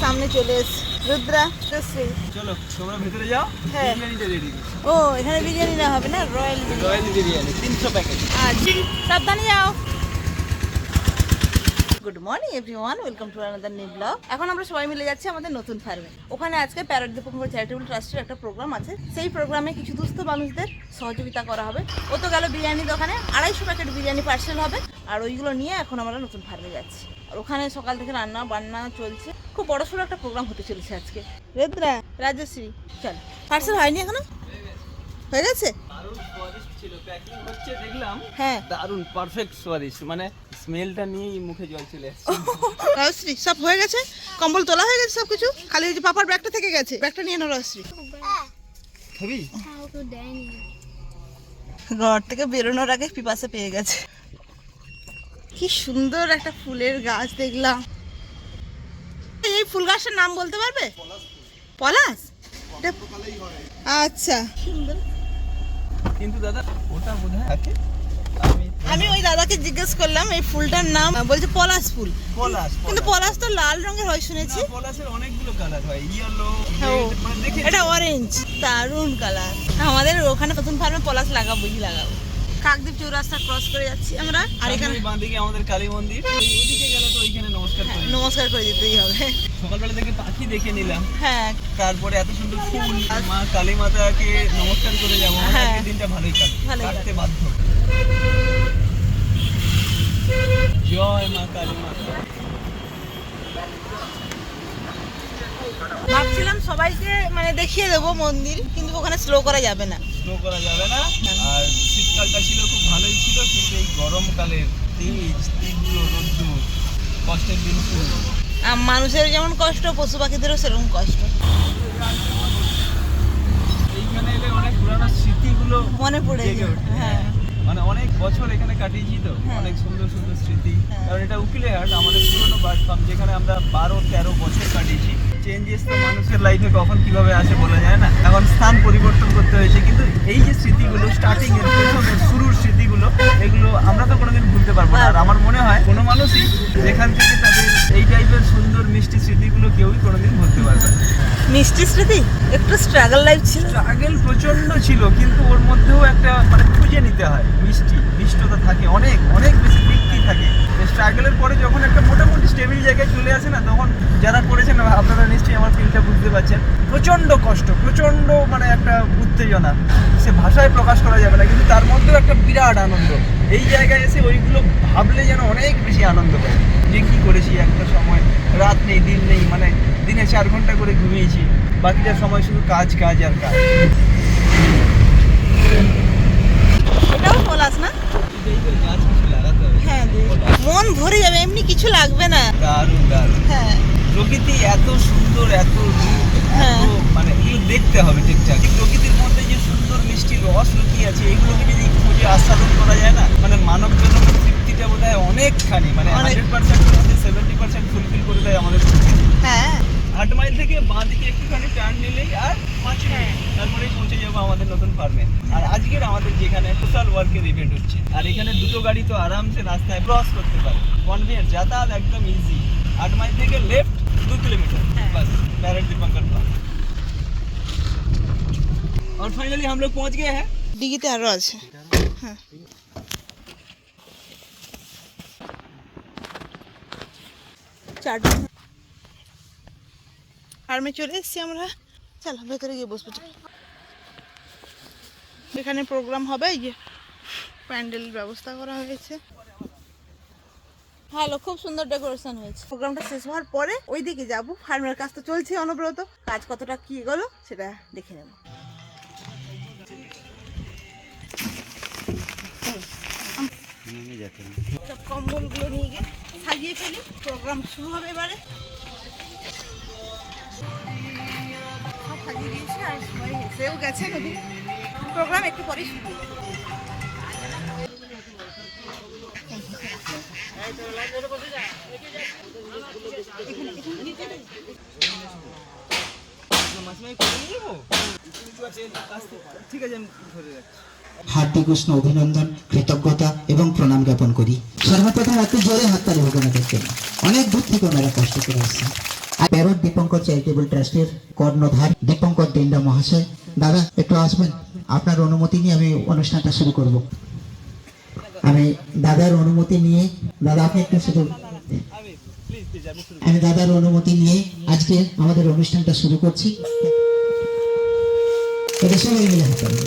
সামনে চলে এসেছি। রুদ্রা, চলো তোমরা ভেতরে যাও। হ্যাঁ। বিরিয়ানিটা রেডি। ও এখানে বিরিয়ানি না হবে না, রয়্যাল বিরিয়ানি 300 প্যাকেট। আচ্ছা, সাবধানে যাও। Good morning everyone, welcome to another new blog. এখন আমরা সবাই মিলে যাচ্ছি আমাদের নতুন ফার্মে। ওখানে আজকে প্যারট দীপঙ্কর চ্যারিটেবল ট্রাস্টের একটা প্রোগ্রাম আছে। সেই প্রোগ্রামে কিছু দুস্থ মানুষদের সহযোগিতা করা হবে। ও তো গেল বিরিয়ানি দোকানে, 250 প্যাকেট বিরিয়ানি পার্সেল হবে, আর ওইগুলো নিয়ে এখন আমরা নতুন ফার্মে যাচ্ছি। আর ওখানে সকাল থেকে রান্না বান্না চলছে, খুব বড়সড় একটা প্রোগ্রাম হতে চলেছে আজকে। রুদ্রা, রাজশ্রী, চল। পার্সেল হয়নি এখনো? হয়ে গেছে? দারুণ স্বাদিষ্ট ছিল, প্যাকিং হচ্ছে দেখলাম। হ্যাঁ, দারুণ পারফেক্ট স্বাদিষ্ট, মানে স্মেলটা নিয়েই মুখে জল চলে আসছে। রাজশ্রী সব হয়ে গেছে, কম্বল তোলা হয়ে গেছে, সব কিছু। খালি ওই যে পাপার ব্যাগটা থেকে গেছে, ব্যাগটা নিয়ে নাও রাজশ্রী। খাবি? ঘর থেকে বেরোনোর আগে পিপাসা পেয়ে গেছে। কি সুন্দর একটা ফুলের গাছ দেখলাম। এই ফুল গাছটার নাম বলতে পারবে? পলাশ। আচ্ছা, সুন্দর। কিন্তু দাদা ওটা বোধহয় থাকে। আমি ওই দাদাকে জিজ্ঞেস করলাম এই ফুলটার নাম, বলছে পলাশ ফুল। পলাশ, কিন্তু পলাশ তো লাল রঙের হয় শুনেছি। পলাশের অনেকগুলো কালার হয়, ইয়েলো, ও, মানে দেখে এটা অরেঞ্জ, দারুণ কালার। আমাদের ওখানে নতুন ফার্মে পলাশ লাগাবোই লাগাবো। কাকদ্বীপ চৌরাস্তা ক্রস করে যাচ্ছি আমরা। আর এখানে বাঁ দিকে আমাদের কালী মন্দির, ওইদিকে গেলে তো ওইখানে নমস্কার করি। নমস্কার করে দিতেই হবে। সকালবেলা থেকে পাখি দেখে নিলাম, হ্যাঁ, তারপরে এত সুন্দর ফুল, মা কালী মাতাকে নমস্কার করে যাবো। হ্যাঁ। আজকের দিনটা ভালোই কাটতে বাধ্য। জয় মা কালী মাতা। ভাবছিলাম সবাইকে মানে দেখিয়ে দেবো মন্দির, কিন্তু ওখানে স্লো করা যাবে না। স্নো করা যাবে না। আর শীতকালটা ছিল খুব ভালোই ছিল, কিন্তু এই গরমকালের তীব্র রোদ্দুর, কষ্টের দিন শুরু। মানুষের যেমন কষ্ট, পশু পাখিদেরও সেরকম কষ্ট। এইখানে এলে অনেক পুরানো স্মৃতিগুলো মনে পড়ে জেগে যায়। ওঠে। হ্যাঁ, মানে অনেক বছর এখানে কাটিয়েছি তো, হ্যাঁ। অনেক সুন্দর সুন্দর স্মৃতি। হ্যাঁ। কারণ এটা উকিলেহাট, আমাদের পুরনো বার্ড ফার্ম, যেখানে আমরা 12-13 বছর কাটিয়েছি। চেঞ্জেস তো মানুষের লাইফে কখন কিভাবে আসে বলা যায় না। এখন স্থান পরিবর্তন করতে হয়েছে, কিন্তু এই যে স্মৃতিগুলো, স্টার্টিং এর প্রথমের শুরুর স্মৃতিগুলো, এগুলো আমরা তো কোনোদিন ভুলতে পারবো না। আর আমার মনে হয় কোনো মানুষই যেখান থেকে তাদের এই টাইপের সুন্দর মিষ্টি স্মৃতিগুলো কেউই কোনোদিন ভুলতে পারবে না। মিষ্টি স্মৃতি। একটু স্ট্রাগল লাইফ ছিল। স্ট্রাগল প্রচন্ড ছিল, কিন্তু ওর মধ্যেও একটা মানে খুঁজে নিতে হয় মিষ্টতা থাকে, অনেক অনেক বেশি তৃপ্তি থাকে। স্ট্রাগলের পরে যখন একটা মোটামুটি স্টেবিল জায়গায় চলে আসে না, তখন যারা করেছেন আপনারা নিশ্চয়ই আমার ফিলটা বুঝতে পারছেন। প্রচন্ড কষ্ট, প্রচন্ড মানে একটা উত্তেজনা, সে ভাষায় প্রকাশ করা যাবে না, কিন্তু তার মধ্যেও একটা বিরাট আনন্দ। এই জায়গায় এসে ওইগুলো ভাবলে যেন অনেক বেশি আনন্দ পায়, যে কী করেছি একটা সময়, রাত নেই দিন নেই, মানে দিনে 4 ঘন্টা করে ঘুমিয়েছি, বাকিটা সময় শুধু কাজ কাজ আর কাজ। এটাও পলাশ না? গাছ কিছু লাগাতে হবে। হ্যাঁ, মন ভরে যাবে, এমনি কিছু লাগবে না। দারুণ দারুণ। হ্যাঁ, প্রকৃতি এত সুন্দর, এত রূপ, হ্যাঁ। এত মানে এগুলো দেখতে হবে ঠিকঠাক। এই প্রকৃতির মধ্যে যে সুন্দর মিষ্টি রস লুকিয়ে আছে, এগুলোকে যদি খুঁজে আস্বাদন করা যায় না, মানে মানব জনক তৃপ্তিটা বোধ হয় অনেকখানি, মানে 100% মধ্যে 70% ফুলফিল করে দেয় আমাদের প্রকৃতি। হ্যাঁ। 8 মাইল থেকে বাঁ দিকে একটুখানি টার্ন নিলেই আর 5 মিনিট, তারপরেই পৌঁছে যাবো আমাদের নতুন ফার্মে। আর আজকের আমাদের যেখানে সোশ্যাল ওয়ার্কের ইভেন্ট হচ্ছে, আর এখানে দুটো গাড়ি তো আরামসে রাস্তায় ক্রস করতে পারে, কনভিনিয়েন্ট, যাতায়াত একদম ইজি। 8 মাইল থেকে লেফট 2 किलोमीटर बस पैरट दीपंकर पार्क। और फाइनली हम लोग पहुंच गए हैं। ডিগিতে আরো আছে। হ্যাঁ, ফার্মে চলে এসেছি আমরা। চলো ভেতরে গিয়ে বসবো। এখানে প্রোগ্রাম হবে, এই যে প্যান্ডেল ব্যবস্থা করা হয়েছে। ভালো, খুব সুন্দর ডেকোরেশন হয়েছে। প্রোগ্রামটা শেষ হওয়ার পরে ওইদিকে যাব। ফার্মের কাজ তো চলছে অনবরত, কাজ কতটা কি এগোলো সেটা দেখে নেব। সব কম্বলগুলো নিয়ে গিয়ে সাজিয়ে ফেলি, প্রোগ্রাম শুরু হবে এবারে। সব সাজিয়ে দিয়েছে আর সবাই এসেও গেছে। প্রোগ্রাম একটু পরেই শুরু হবে। ঠিক আছে, আমি ধরে রাখছি। হার্দিক উষ্ণ অভিনন্দন, কৃতজ্ঞতা এবং প্রণাম জ্ঞাপন করি। সর্বপ্রথম একটু জোরে হাততালি হবে ওনাদের জন্য। অনেক দূর থেকে ওনারা কষ্ট করে আসছেন। আর প্যারট দীপঙ্কর চ্যারিটেবল ট্রাস্টের কর্ণধার দীপঙ্কর দেন্ডা মহাশয়, দাদা একটু আসবেন, আপনার অনুমতি নিয়ে আমি অনুষ্ঠানটা শুরু করব। আমি দাদার অনুমতি নিয়ে, দাদা আপনি একটু শুধু, আমি দাদার অনুমতি নিয়ে আজকে আমাদের অনুষ্ঠানটা শুরু করছি। এটা সবাই মিলে হাতে তালি।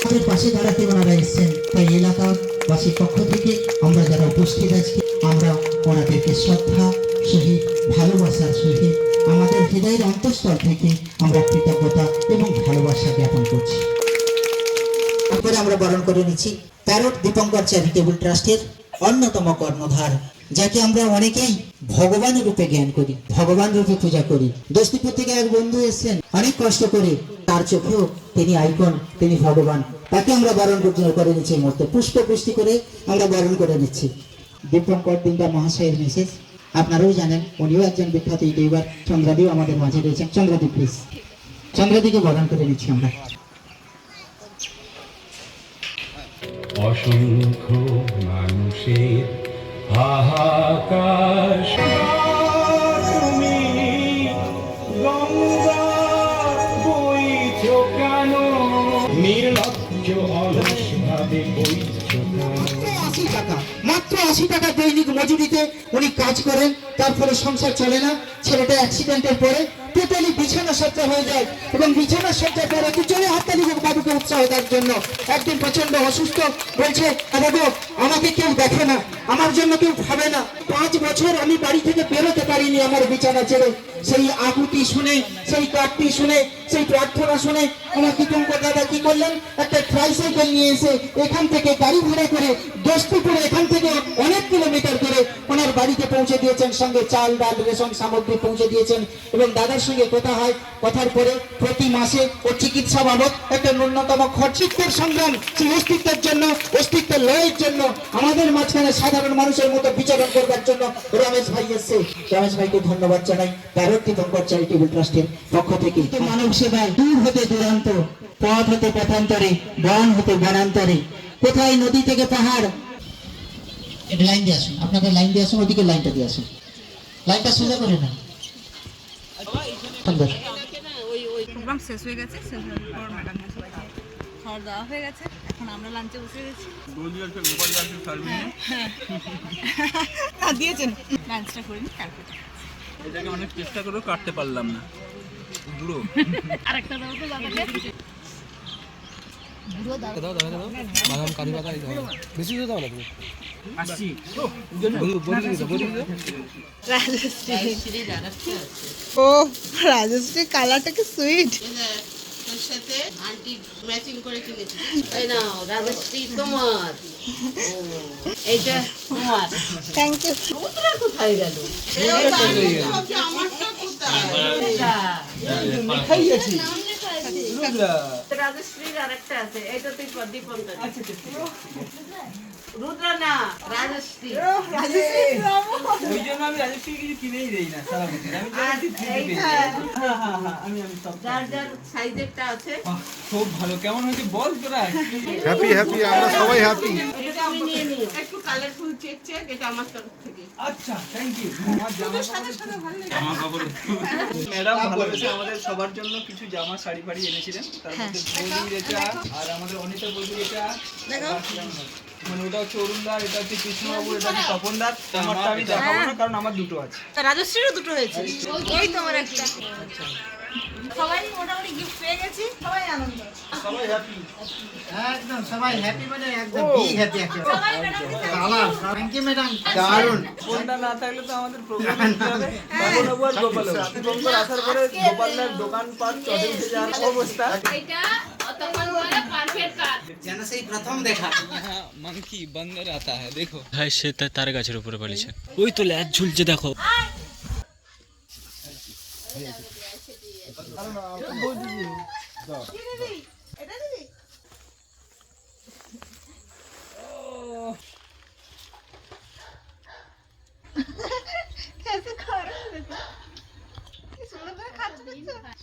আমাদের পাশে দাঁড়াতে ওনারা এসছেন, তাই এলাকাবাসীর পক্ষ থেকে আমরা যারা উপস্থিত আজকে, আমরা ওনাদেরকে শ্রদ্ধা সহিত, ভালোবাসার সহিত, আমাদের হৃদয়ের অন্তঃস্থল থেকে আমরা কৃতজ্ঞতা এবং ভালোবাসা জ্ঞাপন করছি। তারপরে আমরা বরণ করে নিচ্ছি প্যারট দীপঙ্কর চ্যারিটেবল ট্রাস্টের অন্যতম কর্ণধার, যাকে আমরা অনেকেই ভগবান রূপে জ্ঞান করি, ভগবান রূপে পূজা করি। দোস্তিপুর থেকে এক বন্ধু এসেছেন অনেক কষ্ট করে, তার চোখেও তিনি আইকন, তিনি ভগবান। তাকে আমরা বরণ করে নিচ্ছি এই মুহূর্তে, পুষ্পপুষ্টি করে আমরা বরণ করে নিচ্ছি। দীপঙ্কর দিন্দা মহাশয়ের মেসেজ আপনারাও জানেন, উনিও একজন বিখ্যাত ইউটিউবার। চন্দ্রাদিও আমাদের মাঝে রয়েছেন। চন্দ্রাদি প্লিজ, চন্দ্রাদিকে বরণ করে নিচ্ছি আমরা। অসংখ্য মানুষের হাহাকার, তুমি গঙ্গা বইছ কেন, নির্লজ্জ অলস ভাবে বইছ কেন। 80 টাকা, মাত্র 80 টাকা দৈনিক মজুরিতে উনি কাজ করেন, তার ফলে সংসার চলে না। ছেলেটা অ্যাক্সিডেন্টের পরে টোটালি বিছানা সজ্জা হয়ে যায়, এবং বিছানা সজ্জার পরে দুজনে হাততালি হোক বাবুকে উৎসাহ দেওয়ার জন্য। একদিন প্রচন্ড অসুস্থ, বলছে বাবু আমাকে কেউ দেখে না, আমার জন্য কেউ ভাবে না, 5 বছর আমি বাড়ি থেকে বেরোতে পারিনি আমার বিছানা ছেড়ে। সেই আকুতি শুনে, সেই কাটতি শুনে, সেই প্রার্থনা শুনে আমার দীপঙ্কর দাদা কি করলেন, একটা ট্রাইসাইকেল নিয়ে এসে এখান থেকে গাড়ি ভাড়া করে দোস্তিপুরে এখান থেকে অনেক কিলোমিটার করে ওনার বাড়িতে পৌঁছে দিয়েছেন, সঙ্গে চাল ডাল রেশন সামগ্রী পৌঁছে দিয়েছেন। এবং দাদার সঙ্গে কথা হয়, কথার পরে প্রতি মাসে ওর চিকিৎসা বাবদ একটা ন্যূনতম খরচিত্বের সংগ্রাম, সেই অস্তিত্বের জন্য, অস্তিত্বের লড়াইয়ের জন্য, আমাদের মাঝখানে সাধারণ মানুষের মতো বিচরণ করবার জন্য রমেশ ভাই এসছে। রমেশ ভাইকে ধন্যবাদ জানাই প্যারট দীপঙ্কর চ্যারিটেবল ট্রাস্টের পক্ষ থেকে। মানব সেবায় দূর হতে দূরান্ত, পথ হতে পথান্তরে, বন হতে বনান্তরে, কোথায় নদী থেকে পাহাড়। এটা লাইন দিয়ে আসুন, আপনাদের লাইন দিয়ে আসুন, ওদিকে লাইনটা দিয়ে আসুন, লাইনটা সোজা করে না। সুন্দর। প্রোগ্রাম শেষ হয়ে গেছে, শেষ হওয়ার পর ম্যাডামদের সবাইকে খাওয়া দাওয়া হয়ে গেছে, এখন আমরা লাঞ্চে বসে গেছি। দিয়েছেন লাঞ্চটা করে নিই, তারপর এটাকে অনেক চেষ্টা করেও কাটতে পারলাম না, বুড়ো। আরেকটা দাও তো দাদাকে। বাদাম কারি পাতা বেশি দাও না তুমি। আসছি ও রাজশ্রী কালারটা কি সুইট। তোর সাথে আন্টি ম্যাচিং করে কিনেছি। এই নাও রাজশ্রী তোমার, এইটা তোমার। Thank you. রুদ্রা কোথায় গেল? আমারটা কোথায়? রাজশ্রীর আরেকটা আছে, এটা তুই দীপঙ্কর। রুদ্রা না, রাজশ্রী। ওই জন্য আমি রাজশ্রী কিছু কিনেই দেই না সারা বছর, আমি আমি সব যার যার সাইজেরটা আছে। খুব ভালো। কেমন হয়েছে বল তোরা? হ্যাপি হ্যাপি, আমরা সবাই হ্যাপি। এটা তুমি নিয়ে নিও, একটু কালারফুল চেক চেক, এটা আমার তরফ থেকে। আচ্ছা থ্যাংক ইউ। আমার জামা কাপড় ম্যাডাম ভালোবেসে আমাদের সবার জন্য কিছু জামা শাড়ি ফাড়ি এনেছিলেন, তার মধ্যে বৌদির এটা আর আমাদের অনিতা বৌদির এটা, মানে ওটা হচ্ছে অরুণদার, এটা হচ্ছে কৃষ্ণবাবুর, এটা হচ্ছে তপনদার। আমারটা আমি দেখাবো না কারণ আমার দুটো আছে। রাজশ্রীরও দুটো হয়েছে, ওই তোমার একটা। সবাই মোটামুটি গিফট পেয়ে গেছি, সবাই আনন্দ, সবাই হ্যাপি। একদম সবাই হ্যাপি, মানে একদম বিগ হ্যাপি একেবারে। কালার থ্যাংক ইউ ম্যাডাম, দারুণ। ফোনটা না থাকলে তো আমাদের প্রোগ্রাম হতে হবে। তপনবাবু আর গোপালবাবু, দীপঙ্কর আসার পরে গোপালদার দোকানপাট চলে উঠে যাওয়ার অবস্থা। এটা তখন বলে পারফেক্ট কাট। যেন সেই প্রথম দেখা। মাংকি বান্দর আতা হ্যায় দেখো। ভাই সে তার গাছের উপরে পালিছে, ওই তো ল্যাজ ঝুলছে দেখো।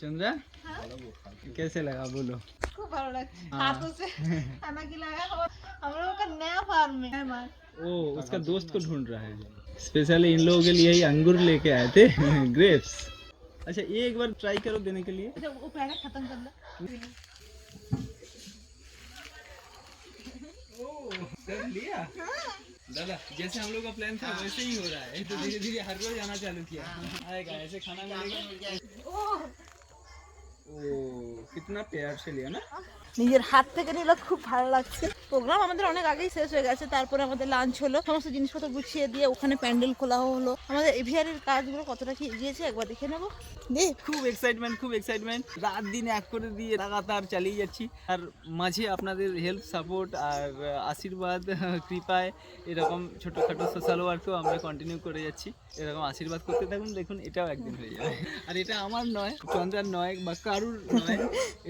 चंद्रा कैसे लगा बोलो? খুব ভালো লাগছে। हाथों से खाना खिलाया और हम लोगों का नया फार्म है। ओ उसका दोस्त को ढूंढ रहा है। स्पेशली इन लोगों के लिए ही अंगूर लेके आए थे ग्रेप्स। अच्छा ये एक बार ट्राई करो देने के लिए। अच्छा वो पैरा खत्म कर लो। कर लिया दादा, जैसे हम लोग का प्लान था वैसे ही हो रहा है। तो धीरे धीरे हर रोज आना चालू किया। आएगा ऐसे खाना मिलेगा। ও কিতনা প্যার সে লিয়া না। নিজের হাত থেকে নিলে খুব ভালো লাগছে। প্রোগ্রাম আমাদের অনেক আগেই শেষ হয়ে গেছে, তারপরে আমাদের লাঞ্চ হলো, সমস্ত জিনিসপত্র গুছিয়ে দিয়ে ওখানে প্যান্ডেল খোলা হলো। আমাদের এভিয়ারের কাজগুলো কতটা কি এগিয়েছে একবার দেখে নেবো। খুব এক্সাইটমেন্ট রাত দিন এক করে দিয়ে লাগাতার চালিয়ে যাচ্ছি। আর মাঝে আপনাদের হেল্প সাপোর্ট আর আশীর্বাদ কৃপায় এরকম ছোটোখাটো সোশ্যাল ওয়ার্কও আমরা কন্টিনিউ করে যাচ্ছি। এরকম আশীর্বাদ করতে থাকুন, দেখুন এটাও একদিন হয়ে যাবে। আর এটা আমার নয়, চন্দ্রার নয় বা কারুর নয়,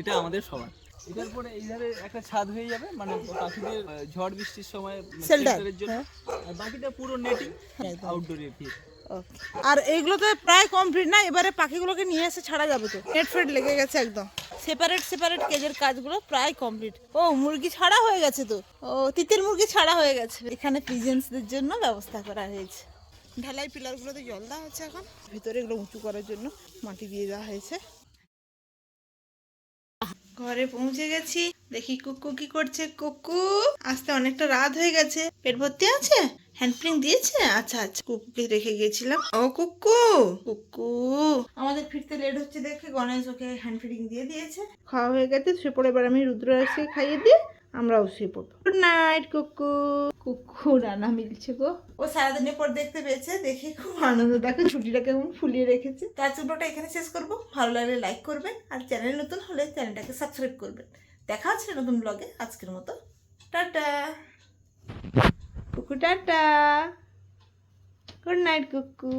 এটা আমাদের সবার। এটার পরে এই ধারে একটা ছাদ হয়ে যাবে, মানে পাখিদের ঝড় বৃষ্টির সময় শেল্টারের জন্য। আর বাকিটা পুরো নেটিং আউটডোর এরিয়া। আর এইগুলো তো প্রায় কমপ্লিট না, এবারে পাখিগুলোকে নিয়ে এসে ছাড়া যাবে তো। নেট ফেট লেগে গেছে একদম। সেপারেট কেজের কাজগুলো প্রায় কমপ্লিট। ও মুরগি ছাড়া হয়ে গেছে তো, ও তিতির মুরগি ছাড়া হয়ে গেছে। এখানে পিজেন্সদের জন্য ব্যবস্থা করা হয়েছে। ঢালাই পিলারগুলোতে জল দেওয়া হচ্ছে, এখন ভিতরে এগুলো উঁচু করার জন্য মাটি দিয়ে দেওয়া হয়েছে। ঘরে পৌঁছে গেছি, দেখি কুকু কি করছে। কুকু আসতে অনেকটা রাত হয়ে গেছে, পেট ভর্তি আছে, হ্যান্ডপ্রিং দিয়েছে। আচ্ছা কুকুকে রেখে গিয়েছিলাম। ও কুকু আমাদের ফিরতে লেট হচ্ছে দেখে গণেশ ওকে হ্যান্ড ফিডিং দিয়ে দিয়েছে। খাওয়া হয়ে গেছে, শুয়ে পড়ে। এবার আমি রুদ্রাসকে খাইয়ে দিয়ে আমরাও শুয়ে পড়বো। গুড নাইট কুকু রান্না মিলছে গো। ও সারাদিনের পর দেখতে পেয়েছে, দেখে খুব আনন্দ। দেখো ছুটিটা কেমন ফুলিয়ে রেখেছে। তো আজকের ভিডিওটা এখানে শেষ করবো। ভালো লাগলে লাইক করবেন, আর চ্যানেল নতুন হলে চ্যানেলটাকে সাবস্ক্রাইব করবেন। দেখা হচ্ছে নতুন ব্লগে। আজকের মতো টাটা কুকু, টাটা, গুড নাইট কুকু।